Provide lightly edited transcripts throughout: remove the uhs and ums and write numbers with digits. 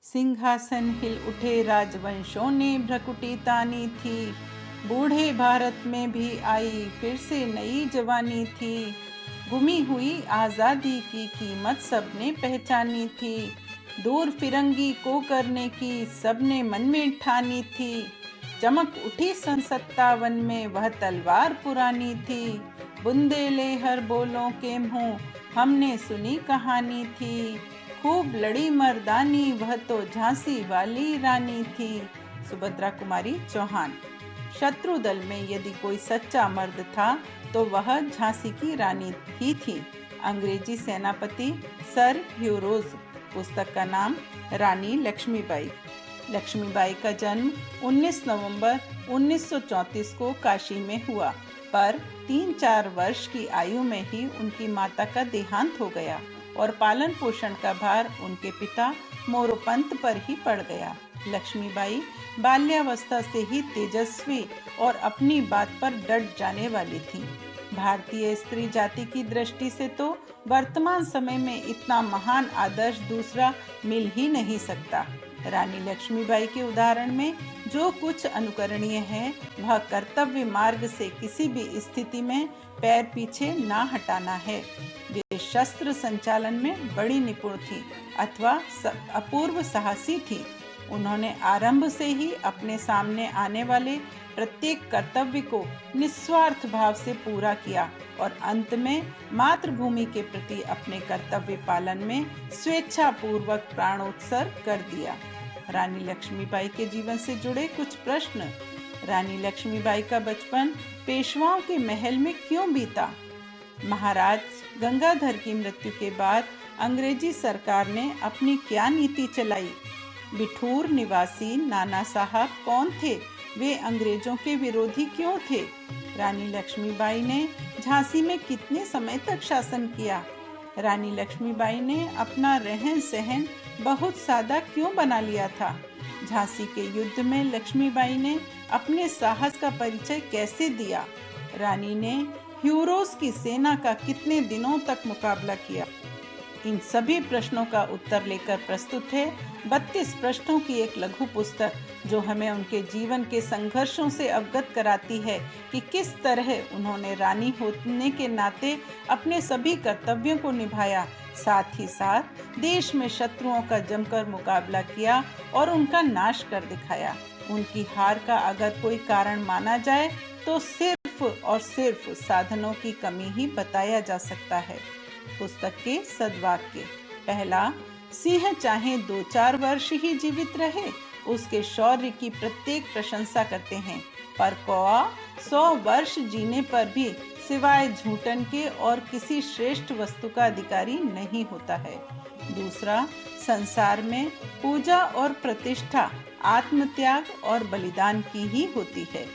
सिंहासन हिल उठे राजवंशों ने भ्रकुटी तानी थी। बूढ़े भारत में भी आई फिर से नई जवानी थी। गुमी हुई आज़ादी की कीमत सबने पहचानी थी। दूर फिरंगी को करने की सबने मन में ठानी थी। चमक उठी सन 57 में वह तलवार पुरानी थी। बुंदेले हर बोलों के मुँह हमने सुनी कहानी थी। खूब लड़ी मर्दानी वह तो झांसी वाली रानी थी। सुभद्रा कुमारी चौहान। शत्रु दल में यदि कोई सच्चा मर्द था तो वह झांसी की रानी ही थी। अंग्रेजी सेनापति सर ह्यूरोज। पुस्तक का नाम रानी लक्ष्मीबाई। लक्ष्मीबाई का जन्म 19 नवंबर 1934 को काशी में हुआ, पर 3-4 वर्ष की आयु में ही उनकी माता का देहांत हो गया और पालन पोषण का भार उनके पिता मोरोपंत पर ही पड़ गया। लक्ष्मीबाई बाल्यावस्था से ही तेजस्वी और अपनी बात पर डट जाने वाली थीं। भारतीय स्त्री जाति की दृष्टि से तो वर्तमान समय में इतना महान आदर्श दूसरा मिल ही नहीं सकता। रानी लक्ष्मीबाई के उदाहरण में जो कुछ अनुकरणीय है वह कर्तव्य मार्ग से किसी भी स्थिति में पैर पीछे ना हटाना है। वे शस्त्र संचालन में बड़ी निपुण थी अथवा अपूर्व साहसी थी। उन्होंने आरंभ से ही अपने सामने आने वाले प्रत्येक कर्तव्य को निस्वार्थ भाव से पूरा किया और अंत में मातृभूमि के प्रति अपने कर्तव्य पालन में स्वेच्छापूर्वक प्राणोत्सर्ग कर दिया। रानी लक्ष्मीबाई के जीवन से जुड़े कुछ प्रश्न। रानी लक्ष्मीबाई का बचपन पेशवाओं के महल में क्यों बीता? महाराज गंगाधर की मृत्यु के बाद अंग्रेजी सरकार ने अपनी क्या नीति चलाई? बिठूर निवासी नाना साहब कौन थे? वे अंग्रेजों के विरोधी क्यों थे? रानी लक्ष्मीबाई ने झांसी में कितने समय तक शासन किया? रानी लक्ष्मीबाई ने अपना रहन सहन बहुत सादा क्यों बना लिया था? झांसी के युद्ध में लक्ष्मीबाई ने अपने साहस का परिचय कैसे दिया? रानी ने ह्यूरोस की सेना का कितने दिनों तक मुकाबला किया? इन सभी प्रश्नों का उत्तर लेकर प्रस्तुत है 32 पृष्ठों की एक लघु पुस्तक, जो हमें उनके जीवन के संघर्षों से अवगत कराती है कि किस तरह उन्होंने रानी होने के नाते अपने सभी कर्तव्यों को निभाया, साथ ही साथ देश में शत्रुओं का जमकर मुकाबला किया और उनका नाश कर दिखाया। उनकी हार का अगर कोई कारण माना जाए तो सिर्फ और सिर्फ साधनों की कमी ही बताया जा सकता है। पुस्तक के सद्वाक्य। पहला, सिंह चाहे 2-4 वर्ष ही जीवित रहे, उसके शौर्य की प्रत्येक प्रशंसा करते हैं, पर कौआ 100 वर्ष जीने पर भी सिवाय झूठन के और किसी श्रेष्ठ वस्तु का अधिकारी नहीं होता है। दूसरा, संसार में पूजा और प्रतिष्ठा आत्मत्याग और बलिदान की ही होती है।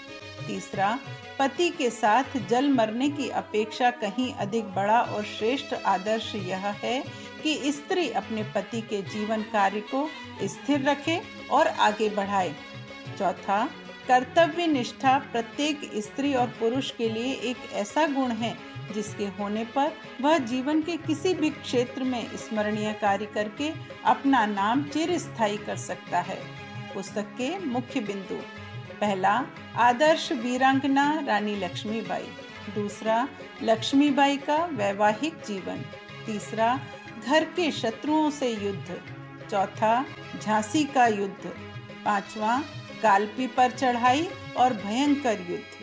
तीसरा, पति के साथ जल मरने की अपेक्षा कहीं अधिक बड़ा और श्रेष्ठ आदर्श यह है कि स्त्री अपने पति के जीवन कार्य को स्थिर रखे और आगे बढ़ाए। चौथा, कर्तव्य निष्ठा प्रत्येक स्त्री और पुरुष के लिए एक ऐसा गुण है जिसके होने पर वह जीवन के किसी भी क्षेत्र में स्मरणीय कार्य करके अपना नाम चिरस्थायी कर सकता है। पुस्तक के मुख्य बिंदु। पहला, आदर्श वीरांगना रानी लक्ष्मीबाई। दूसरा, लक्ष्मीबाई का वैवाहिक जीवन। तीसरा, घर के शत्रुओं से युद्ध। चौथा, झांसी का युद्ध। पांचवा, कालपी पर चढ़ाई और भयंकर युद्ध।